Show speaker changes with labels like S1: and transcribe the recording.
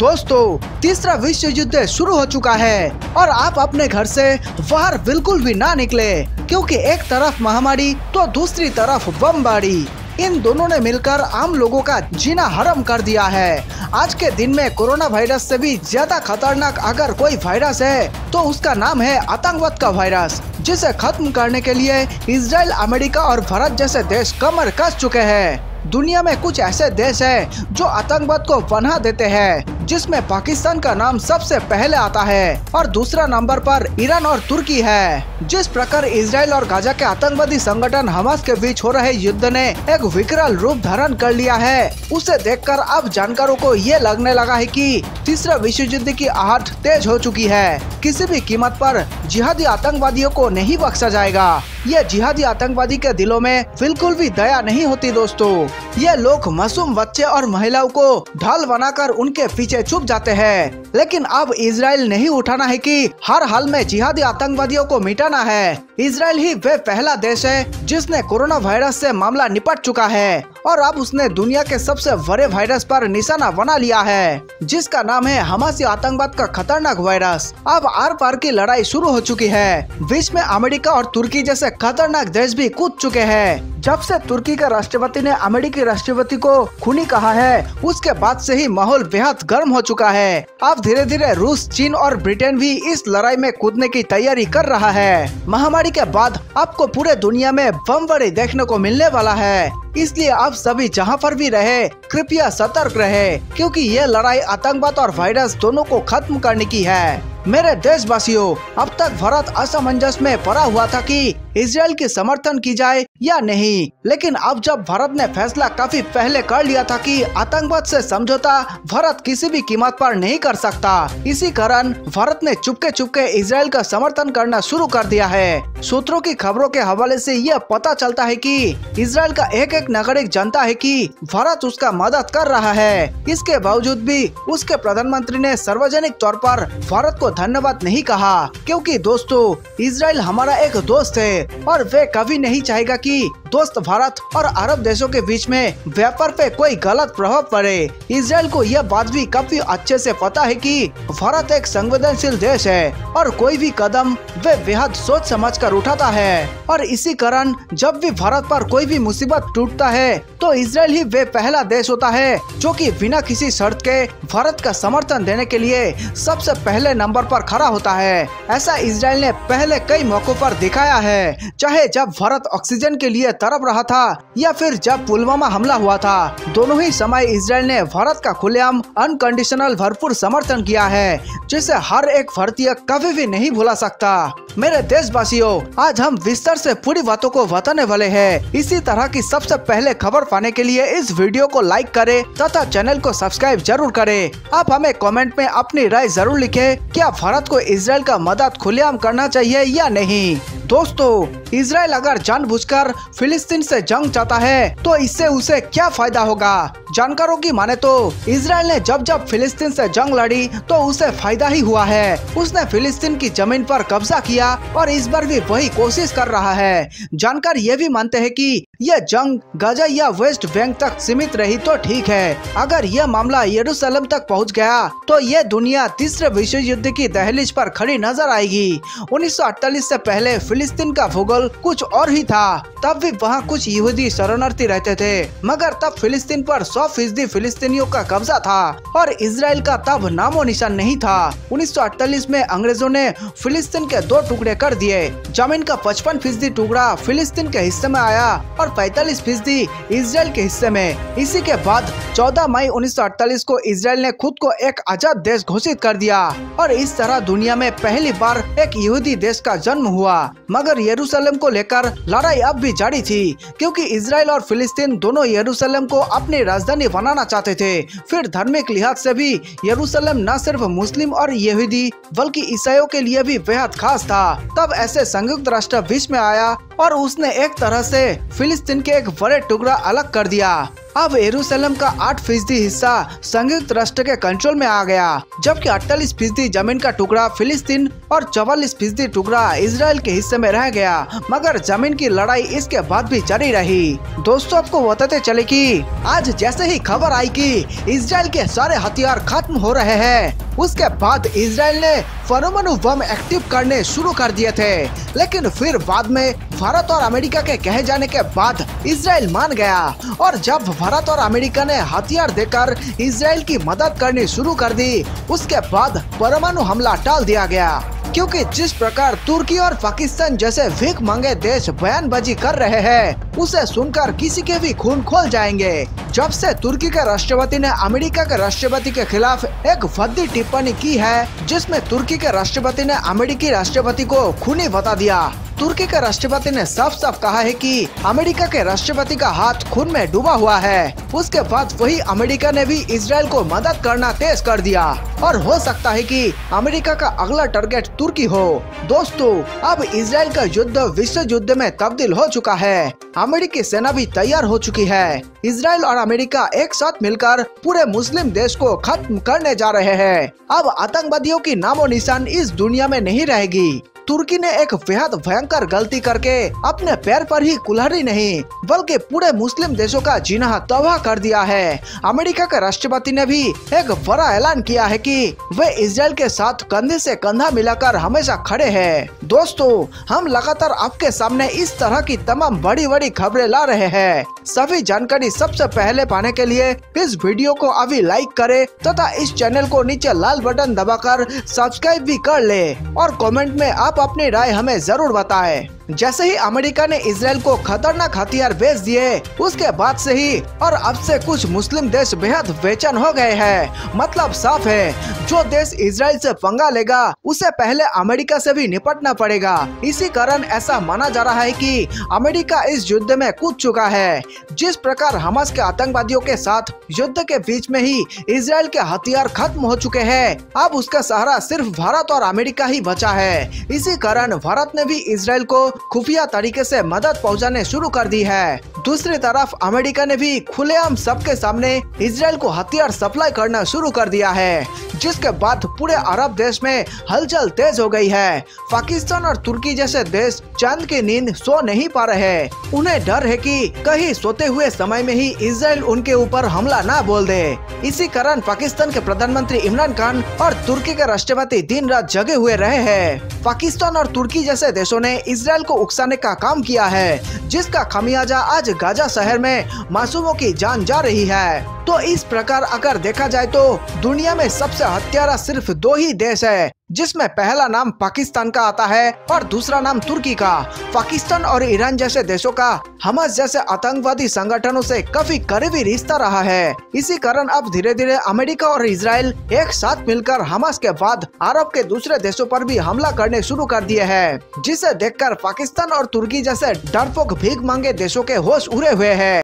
S1: दोस्तों, तीसरा विश्व युद्ध शुरू हो चुका है और आप अपने घर से बाहर बिल्कुल भी ना निकले, क्योंकि एक तरफ महामारी तो दूसरी तरफ बमबारी। इन दोनों ने मिलकर आम लोगों का जीना हराम कर दिया है। आज के दिन में कोरोना वायरस से भी ज्यादा खतरनाक अगर कोई वायरस है तो उसका नाम है आतंकवाद का वायरस, जिसे खत्म करने के लिए इजराइल, अमेरिका और भारत जैसे देश कमर कस चुके हैं। दुनिया में कुछ ऐसे देश हैं जो आतंकवाद को पनाह देते हैं, जिसमें पाकिस्तान का नाम सबसे पहले आता है और दूसरा नंबर पर ईरान और तुर्की है। जिस प्रकार इजराइल और गाजा के आतंकवादी संगठन हमास के बीच हो रहे युद्ध ने एक विकराल रूप धारण कर लिया है, उसे देखकर अब जानकारों को ये लगने लगा है कि तीसरा विश्व युद्ध की आहट तेज हो चुकी है। किसी भी कीमत पर जिहादी आतंकवादियों को नहीं बख्शा जाएगा। ये जिहादी आतंकवादी के दिलों में बिल्कुल भी दया नहीं होती। दोस्तों, ये लोग मासूम बच्चे और महिलाओं को ढाल बनाकर उनके पीछे छुप जाते हैं, लेकिन अब इजराइल नहीं उठाना है कि हर हाल में जिहादी आतंकवादियों को मिटाना है। इजराइल ही वे पहला देश है जिसने कोरोना वायरस से मामला निपट चुका है और अब उसने दुनिया के सबसे बड़े वायरस पर निशाना बना लिया है, जिसका नाम है हमासी आतंकवाद का खतरनाक वायरस। अब आर पार की लड़ाई शुरू हो चुकी है। बीच में अमेरिका और तुर्की जैसे खतरनाक देश भी कूद चुके हैं। जब से तुर्की के राष्ट्रपति ने अमेरिकी राष्ट्रपति को खूनी कहा है, उसके बाद से ही माहौल बेहद गर्म हो चुका है। अब धीरे धीरे रूस, चीन और ब्रिटेन भी इस लड़ाई में कूदने की तैयारी कर रहा है। महामारी के बाद आपको पूरे दुनिया में बमबारी देखने को मिलने वाला है, इसलिए आप सभी जहां पर भी रहे कृपया सतर्क रहे, क्योंकि ये लड़ाई आतंकवाद और वायरस दोनों को खत्म करने की है। मेरे देशवासियों, अब तक भारत असमंजस में पड़ा हुआ था कि इजराइल की समर्थन की जाए या नहीं, लेकिन अब जब भारत ने फैसला काफी पहले कर लिया था कि आतंकवाद से समझौता भारत किसी भी कीमत पर नहीं कर सकता, इसी कारण भारत ने चुपके चुपके इजराइल का समर्थन करना शुरू कर दिया है। सूत्रों की खबरों के हवाले से यह पता चलता है कि इजराइल का एक एक नागरिक जानता है कि भारत उसका मदद कर रहा है। इसके बावजूद भी उसके प्रधानमंत्री ने सार्वजनिक तौर पर भारत को धन्यवाद नहीं कहा, क्योंकि दोस्तों, इजराइल हमारा एक दोस्त है और वे कभी नहीं चाहेगा कि दोस्त भारत और अरब देशों के बीच में व्यापार पे कोई गलत प्रभाव पड़े। इजराइल को यह बात भी काफी अच्छे से पता है कि भारत एक संवेदनशील देश है और कोई भी कदम वे बेहद सोच समझ कर उठाता है, और इसी कारण जब भी भारत पर कोई भी मुसीबत टूटता है तो इजराइल ही वे पहला देश होता है जो कि बिना किसी शर्त के भारत का समर्थन देने के लिए सबसे पहले नंबर पर खड़ा होता है। ऐसा इजराइल ने पहले कई मौकों पर दिखाया है, चाहे जब भारत ऑक्सीजन के लिए तड़प रहा था या फिर जब पुलवामा हमला हुआ था। दोनों ही समय इजराइल ने भारत का खुलेआम अनकंडीशनल भरपूर समर्थन किया है, जिसे हर एक भारतीय कभी भी नहीं भुला सकता। मेरे देशवासियों, आज हम विस्तार से पूरी बातों को बताने वाले हैं। इसी तरह की सबसे पहले खबर पाने के लिए इस वीडियो को लाइक करें तथा चैनल को सब्सक्राइब जरूर करें। आप हमें कमेंट में अपनी राय जरूर लिखें, क्या भारत को इजराइल का मदद खुलेआम करना चाहिए या नहीं। दोस्तों, इजराइल अगर जानबूझकर फिलिस्तीन से जंग चाहता है तो इससे उसे क्या फायदा होगा। जानकारों की माने तो इजराइल ने जब जब फिलिस्तीन से जंग लड़ी तो उसे फायदा ही हुआ है। उसने फिलिस्तीन की जमीन पर कब्जा किया और इस बार भी वही कोशिश कर रहा है। जानकार ये भी मानते हैं कि यह जंग गाजा या वेस्ट बैंक तक सीमित रही तो ठीक है, अगर यह मामला यरूशलेम तक पहुंच गया तो ये दुनिया तीसरे विश्व युद्ध की दहलीज पर खड़ी नजर आएगी। 1948 से पहले फिलिस्तीन का भूगोल कुछ और ही था। तब भी वहाँ कुछ यहूदी शरणार्थी रहते थे, मगर तब फिलिस्तीन पर 100% फिलिस्तीनियों का कब्जा था और इजराइल का तब नामो निशान नहीं था। 1948 में अंग्रेजों ने फिलिस्तीन के 2 टुकड़े कर दिए। जमीन का 55% टुकड़ा फिलिस्तीन के हिस्से में आया और 45% इजराइल के हिस्से में। इसी के बाद 14 मई 1948 को इजराइल ने खुद को एक आजाद देश घोषित कर दिया और इस तरह दुनिया में पहली बार एक यहूदी देश का जन्म हुआ। मगर यरूशलेम को लेकर लड़ाई अब भी जारी थी, क्योंकि इजराइल और फिलिस्तीन दोनों यरूशलेम को अपनी राजधानी बनाना चाहते थे। फिर धार्मिक लिहाज से भी यरूशलेम न सिर्फ मुस्लिम और यहूदी बल्कि ईसाइयों के लिए भी बेहद खास था। तब ऐसे संयुक्त राष्ट्र बीच में आया और उसने एक तरह से फिलिस्तीन के एक बड़े टुकड़ा अलग कर दिया। अब यरूशलेम का 8% हिस्सा संयुक्त राष्ट्र के कंट्रोल में आ गया, जबकि 48% जमीन का टुकड़ा फिलिस्तीन और 44% टुकड़ा इजराइल के हिस्से में रह गया। मगर जमीन की लड़ाई इसके बाद भी जारी रही। दोस्तों, आपको बताते चले कि आज जैसे ही खबर आई कि इजराइल के सारे हथियार खत्म हो रहे हैं, उसके बाद इजराइल ने परमाणु बम एक्टिव करने शुरू कर दिए थे। लेकिन फिर बाद में भारत और अमेरिका के कहे जाने के बाद इजराइल मान गया, और जब भारत और अमेरिका ने हथियार देकर इजराइल की मदद करनी शुरू कर दी, उसके बाद परमाणु हमला टाल दिया गया। क्योंकि जिस प्रकार तुर्की और पाकिस्तान जैसे भीख मांगे देश बयानबाजी कर रहे हैं, उसे सुनकर किसी के भी खून खोल जाएंगे। जब से तुर्की के राष्ट्रपति ने अमेरिका के राष्ट्रपति के खिलाफ एक भद्दी टिप्पणी की है, जिसमें तुर्की के राष्ट्रपति ने अमेरिकी राष्ट्रपति को खूनी बता दिया। तुर्की के राष्ट्रपति ने साफ साफ कहा है कि अमेरिका के राष्ट्रपति का हाथ खून में डूबा हुआ है। उसके बाद वही अमेरिका ने भी इजराइल को मदद करना तेज कर दिया, और हो सकता है कि अमेरिका का अगला टारगेट तुर्की हो। दोस्तों, अब इजराइल का युद्ध विश्व युद्ध में तब्दील हो चुका है। अमेरिकी सेना भी तैयार हो चुकी है। इजराइल और अमेरिका एक साथ मिलकर पूरे मुस्लिम देश को खत्म करने जा रहे हैं। अब आतंकवादियों की नामो निशान इस दुनिया में नहीं रहेगी। तुर्की ने एक बेहद भयंकर गलती करके अपने पैर पर ही कुल्हाड़ी नहीं, बल्कि पूरे मुस्लिम देशों का जीना तबाह कर दिया है। अमेरिका के राष्ट्रपति ने भी एक बड़ा ऐलान किया है कि वे इजराइल के साथ कंधे से कंधा मिलाकर हमेशा खड़े हैं। दोस्तों, हम लगातार आपके सामने इस तरह की तमाम बड़ी बड़ी खबरें ला रहे हैं। सभी जानकारी सबसे पहले पाने के लिए इस वीडियो को अभी लाइक करें तथा इस चैनल को नीचे लाल बटन दबाकर सब्सक्राइब भी कर ले, और कमेंट में आप अपनी राय हमें जरूर बताएं। जैसे ही अमेरिका ने इजराइल को खतरनाक हथियार भेज दिए, उसके बाद से ही और अब से कुछ मुस्लिम देश बेहद बेचैन हो गए हैं। मतलब साफ है, जो देश इजराइल से पंगा लेगा उसे पहले अमेरिका से भी निपटना पड़ेगा। इसी कारण ऐसा माना जा रहा है कि अमेरिका इस युद्ध में कूद चुका है। जिस प्रकार हमास के आतंकवादियों के साथ युद्ध के बीच में ही इजराइल के हथियार खत्म हो चुके हैं, अब उसका सहारा सिर्फ भारत और अमेरिका ही बचा है। इसी कारण भारत ने भी इजराइल को खुफिया तरीके से मदद पहुंचाने शुरू कर दी है। दूसरी तरफ अमेरिका ने भी खुलेआम सबके सामने इजराइल को हथियार सप्लाई करना शुरू कर दिया है, जिसके बाद पूरे अरब देश में हलचल तेज हो गई है। पाकिस्तान और तुर्की जैसे देश चांद की नींद सो नहीं पा रहे। उन्हें डर है कि कहीं सोते हुए समय में ही इजराइल उनके ऊपर हमला ना बोल दे। इसी कारण पाकिस्तान के प्रधानमंत्री इमरान खान और तुर्की के राष्ट्रपति दिन रात जगे हुए रहे हैं। पाकिस्तान और तुर्की जैसे देशों ने इजराइल को उकसाने का काम किया है, जिसका खामियाजा आज गाजा शहर में मासूमों की जान जा रही है। तो इस प्रकार अगर देखा जाए तो दुनिया में सबसे हत्यारा सिर्फ 2 ही देश है, जिसमें पहला नाम पाकिस्तान का आता है और दूसरा नाम तुर्की का। पाकिस्तान और ईरान जैसे देशों का हमास जैसे आतंकवादी संगठनों से काफी करीबी रिश्ता रहा है। इसी कारण अब धीरे धीरे अमेरिका और इजराइल एक साथ मिलकर हमास के बाद अरब के दूसरे देशों पर भी हमला करने शुरू कर दिए हैं, जिसे देखकर पाकिस्तान और तुर्की जैसे डरपोक भीख मांगे देशों के होश उड़े हुए हैं।